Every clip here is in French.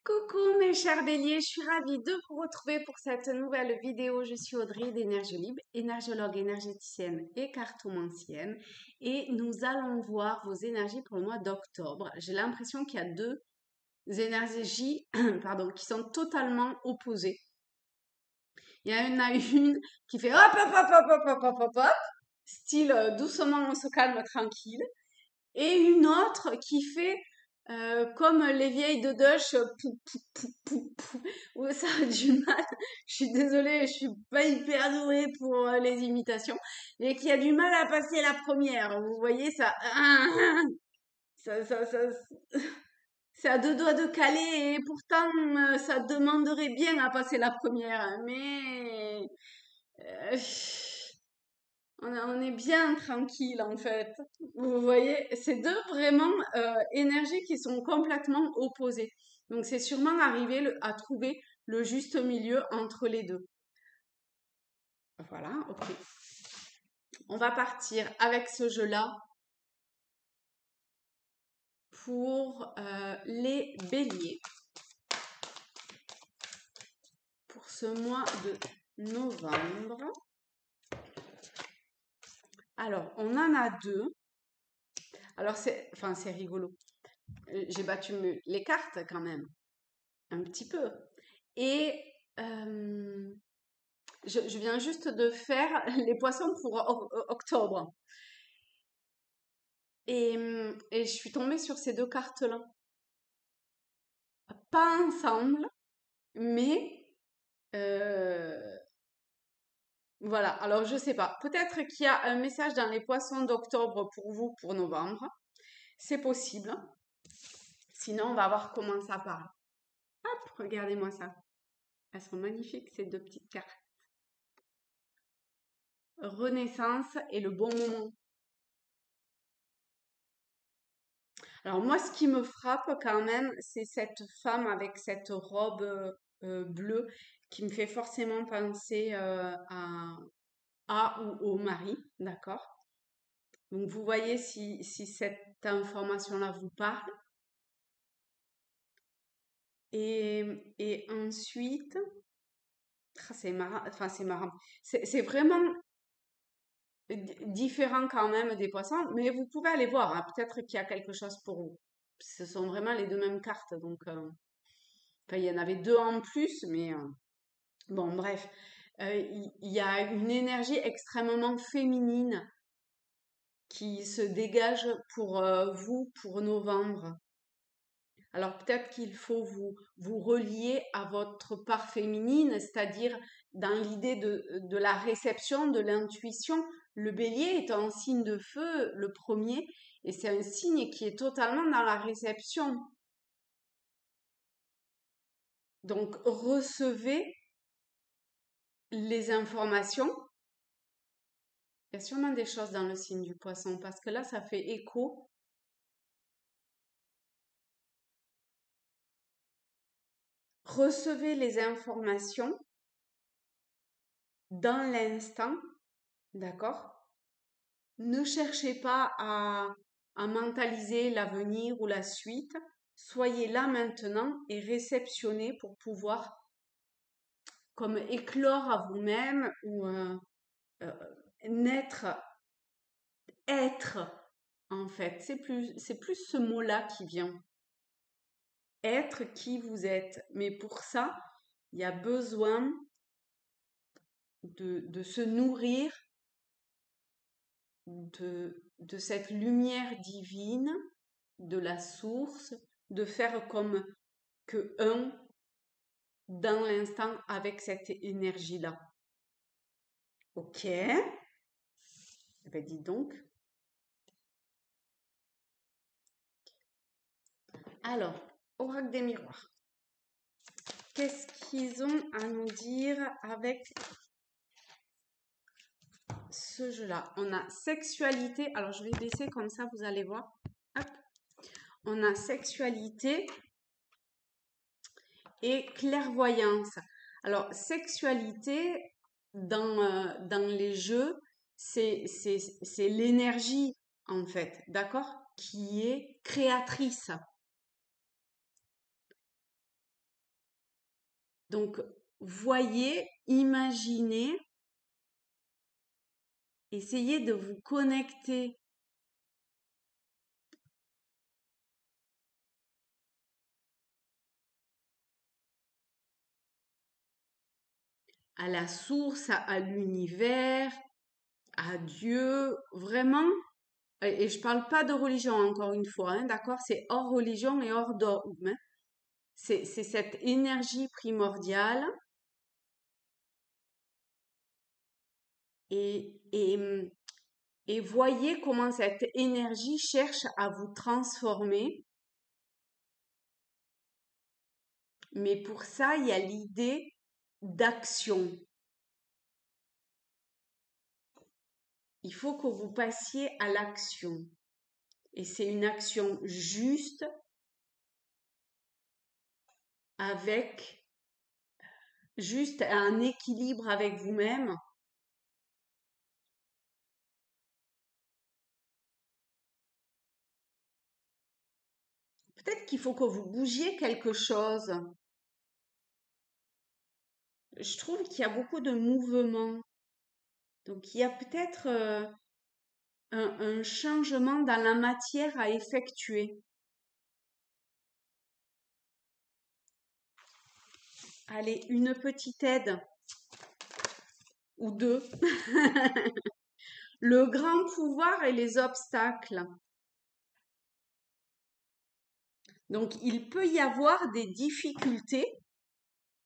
Coucou mes chers béliers, je suis ravie de vous retrouver pour cette nouvelle vidéo. Je suis Audrey d'Énergie Libre, énergologue, énergéticienne et cartomancienne. Et nous allons voir vos énergies pour le mois d'octobre. J'ai l'impression qu'il y a deux énergies pardon, qui sont totalement opposées. Il y en a une qui fait hop, hop, hop, hop, hop, hop, hop, hop, hop, style doucement on se calme tranquille. Et une autre qui fait comme les vieilles de Dush, pou, pou, pou, pou, pou, où ça a du mal. Je suis désolée, je suis pas hyper douée pour les imitations, mais qui a du mal à passer la première. Vous voyez ça, ça, ça, ça, c'est à deux doigts de caler et pourtant ça demanderait bien à passer la première, mais euh, on est bien tranquille en fait. Vous voyez, c'est deux vraiment énergies qui sont complètement opposées. Donc c'est sûrement arriver à trouver le juste milieu entre les deux. Voilà, ok. On va partir avec ce jeu-là pour les béliers. Pour ce mois de novembre. Alors, on en a deux. Alors, c'est rigolo. J'ai battu les cartes quand même, un petit peu. Et je viens juste de faire les poissons pour octobre. Et je suis tombée sur ces deux cartes-là. Pas ensemble, mais voilà. Alors, je sais pas. Peut-être qu'il y a un message dans les poissons d'octobre pour vous, pour novembre. C'est possible. Sinon, on va voir comment ça parle. Hop, regardez-moi ça. Elles sont magnifiques, ces deux petites cartes. Renaissance et le bon moment. Alors moi, ce qui me frappe quand même, c'est cette femme avec cette robe bleue qui me fait forcément penser à ou au mari, d'accord? Donc vous voyez si cette information-là vous parle. Et ensuite, c'est marrant, enfin c'est marrant. C'est vraiment différent quand même des poissons, mais vous pouvez aller voir, hein, peut-être qu'il y a quelque chose pour vous. Ce sont vraiment les deux mêmes cartes, donc enfin, il y en avait deux en plus, mais bon, bref. Il y a une énergie extrêmement féminine qui se dégage pour vous, pour novembre. Alors peut-être qu'il faut vous relier à votre part féminine, c'est-à-dire dans l'idée de la réception, de l'intuition. Le bélier est un signe de feu, le premier, et c'est un signe qui est totalement dans la réception. Donc recevez les informations. Il y a sûrement des choses dans le signe du poisson, parce que là, ça fait écho. Recevez les informations dans l'instant, d'accord? Ne cherchez pas à mentaliser l'avenir ou la suite. Soyez là maintenant et réceptionnez pour pouvoir comme éclore à vous-même ou naître, être en fait. C'est plus ce mot-là qui vient. Être qui vous êtes. Mais pour ça, il y a besoin de se nourrir de cette lumière divine, de la source, de faire comme que un dans l'instant avec cette énergie-là. Ok. Eh ben, dis donc. Alors, oracle des miroirs. Qu'est-ce qu'ils ont à nous dire avec ce jeu-là? On a sexualité. Alors, je vais baisser comme ça, vous allez voir. Hop. On a sexualité et clairvoyance. Alors, sexualité, dans les jeux, c'est l'énergie, en fait, d'accord? Qui est créatrice. Donc, voyez, imaginez, essayez de vous connecter à la source, à l'univers, à Dieu, vraiment. Et je parle pas de religion encore une fois, hein, d'accord? C'est hors religion et hors dogme, hein. C'est cette énergie primordiale et, et, hum, et voyez comment cette énergie cherche à vous transformer. Mais pour ça, il y a l'idée d'action. Il faut que vous passiez à l'action. Et c'est une action juste avec juste un équilibre avec vous-même. Peut-être qu'il faut que vous bougiez quelque chose. Je trouve qu'il y a beaucoup de mouvements. Donc il y a peut-être un changement dans la matière à effectuer. Allez, une petite aide ou deux. Le grand pouvoir et les obstacles. Donc, il peut y avoir des difficultés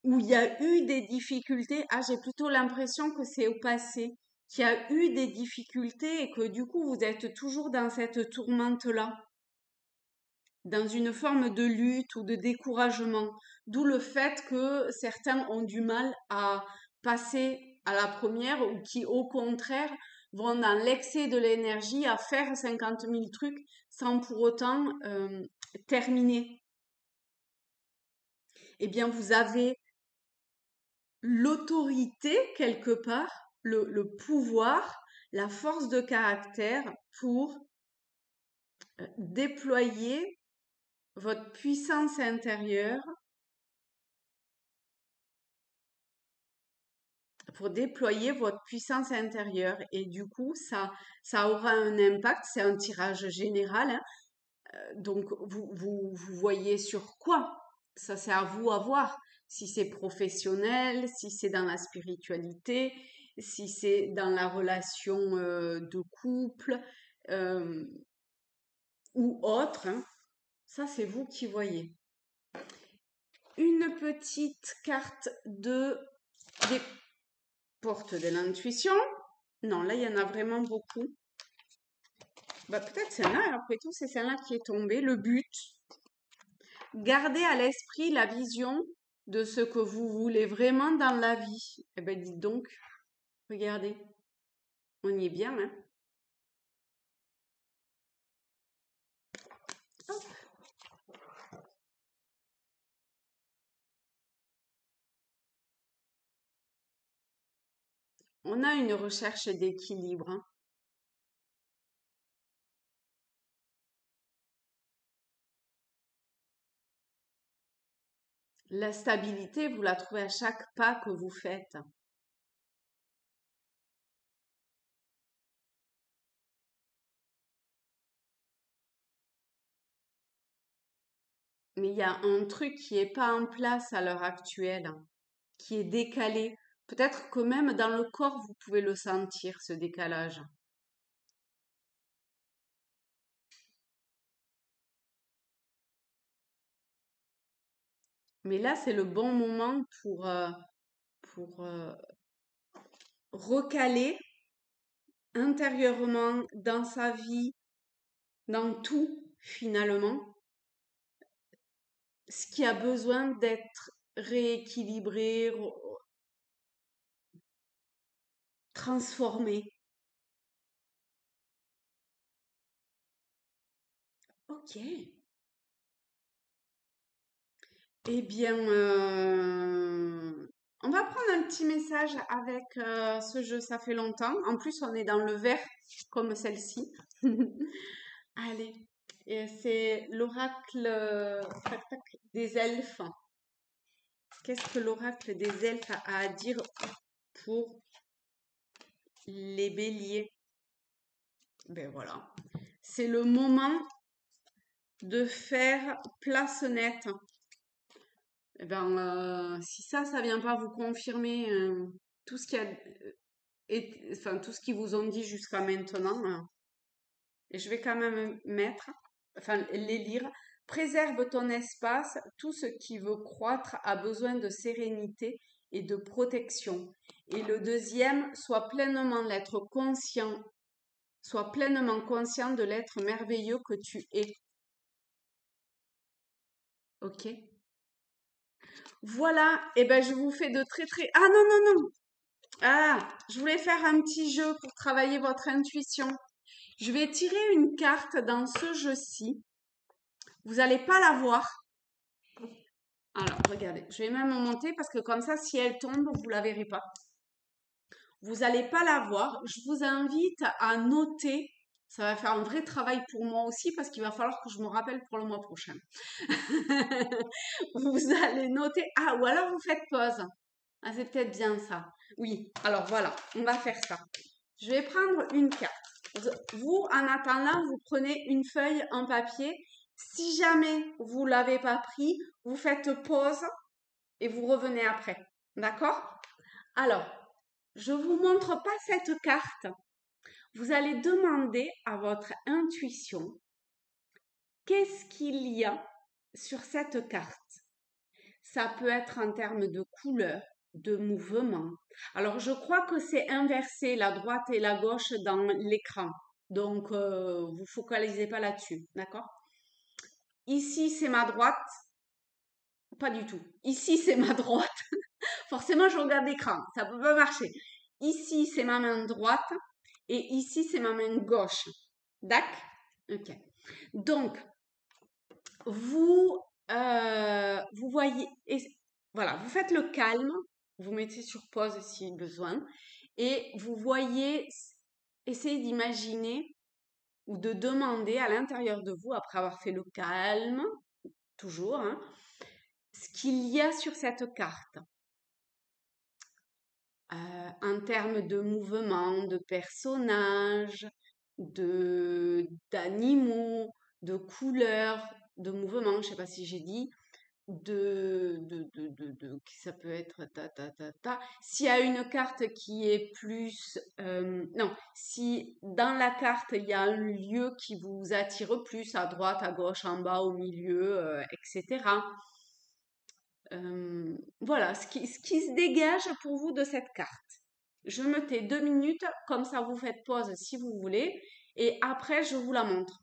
où il y a eu des difficultés. Ah, j'ai plutôt l'impression que c'est au passé, qu'il y a eu des difficultés et que du coup, vous êtes toujours dans cette tourmente-là, dans une forme de lutte ou de découragement. D'où le fait que certains ont du mal à passer à la première ou qui, au contraire, vont dans l'excès de l'énergie à faire 50 000 trucs sans pour autant terminer. Eh bien, vous avez l'autorité quelque part, le pouvoir, la force de caractère pour déployer votre puissance intérieure, pour déployer votre puissance intérieure. Et du coup, ça aura un impact, c'est un tirage général, hein. Donc, vous voyez sur quoi? Ça, c'est à vous à voir. Si c'est professionnel, si c'est dans la spiritualité, si c'est dans la relation de couple euh, ou autre, hein. Ça, c'est vous qui voyez. Une petite carte des portes de l'intuition. Non, là, il y en a vraiment beaucoup. Bah, peut-être celle-là, après tout, c'est celle-là qui est tombée. Le but, gardez à l'esprit la vision de ce que vous voulez vraiment dans la vie. Eh bien, dites donc, regardez, on y est bien, hein? Hop. On a une recherche d'équilibre, hein. La stabilité, vous la trouvez à chaque pas que vous faites. Mais il y a un truc qui n'est pas en place à l'heure actuelle, hein, qui est décalé. Peut-être que même dans le corps, vous pouvez le sentir, ce décalage. Mais là, c'est le bon moment pour recaler intérieurement dans sa vie, dans tout finalement, ce qui a besoin d'être rééquilibré, transformé. Ok. Eh bien, on va prendre un petit message avec ce jeu, ça fait longtemps. En plus, on est dans le vert, comme celle-ci. Allez, et c'est l'oracle tac, tac, des elfes. qu'est-ce que l'oracle des elfes a à dire pour les béliers? Ben voilà. C'est le moment de faire place nette. Eh ben, si ça vient pas vous confirmer tout ce qu'il y a, enfin, tout ce qu'ils vous ont dit jusqu'à maintenant, et je vais quand même mettre, enfin, les lire. Préserve ton espace. Tout ce qui veut croître a besoin de sérénité et de protection. Et le deuxième, sois pleinement conscient de l'être merveilleux que tu es. Ok? Voilà. Et ben, je vous fais de très très. Ah non, non, non. Ah, je voulais faire un petit jeu pour travailler votre intuition. Je vais tirer une carte dans ce jeu-ci. Vous n'allez pas la voir. Alors, regardez, je vais même monter parce que comme ça, si elle tombe, vous la verrez pas. Vous n'allez pas la voir. Je vous invite à noter. Ça va faire un vrai travail pour moi aussi parce qu'il va falloir que je me rappelle pour le mois prochain. Vous allez noter. Ah, ou alors vous faites pause. Ah, c'est peut-être bien ça. Oui, alors voilà, on va faire ça. Je vais prendre une carte. Vous, en attendant, vous prenez une feuille, un papier. Si jamais vous ne l'avez pas pris, vous faites pause et vous revenez après. D'accord? Alors, je ne vous montre pas cette carte. Vous allez demander à votre intuition qu'est-ce qu'il y a sur cette carte. Ça peut être en termes de couleur, de mouvement. Alors, je crois que c'est inversé, la droite et la gauche dans l'écran. Donc, vous focalisez pas là-dessus, d'accord? Ici, c'est ma droite. Pas du tout. Ici, c'est ma droite. Forcément, je regarde l'écran. Ça peut pas marcher. Ici, c'est ma main droite. Et ici, c'est ma main gauche. D'accord? Ok. Donc, vous voyez, voilà, vous faites le calme, vous mettez sur pause si besoin, et vous voyez, essayez d'imaginer ou de demander à l'intérieur de vous, après avoir fait le calme, toujours, hein, ce qu'il y a sur cette carte. En termes de mouvement, de personnages, d'animaux, de couleurs, de mouvements, je ne sais pas si j'ai dit, ça peut être S'il y a une carte qui est plus, non, si dans la carte il y a un lieu qui vous attire plus, à droite, à gauche, en bas, au milieu, etc. Voilà, ce qui se dégage pour vous de cette carte. Je me tais 2 minutes, comme ça vous faites pause si vous voulez, et après je vous la montre.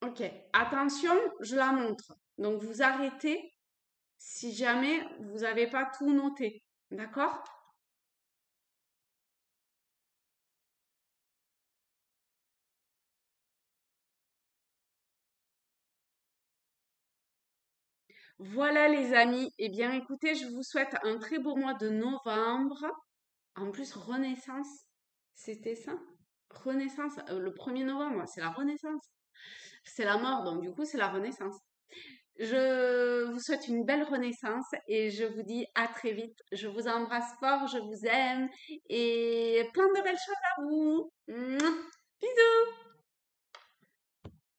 Ok, attention, je la montre. Donc vous arrêtez si jamais vous n'avez pas tout noté. D'accord? Voilà les amis. Eh bien écoutez, je vous souhaite un très beau mois de novembre. En plus, Renaissance, c'était ça? Renaissance, le 1er novembre, c'est la Renaissance. C'est la mort, donc du coup, c'est la Renaissance. Je vous souhaite une belle renaissance et je vous dis à très vite. Je vous embrasse fort, je vous aime et plein de belles choses à vous. Mouah. Bisous!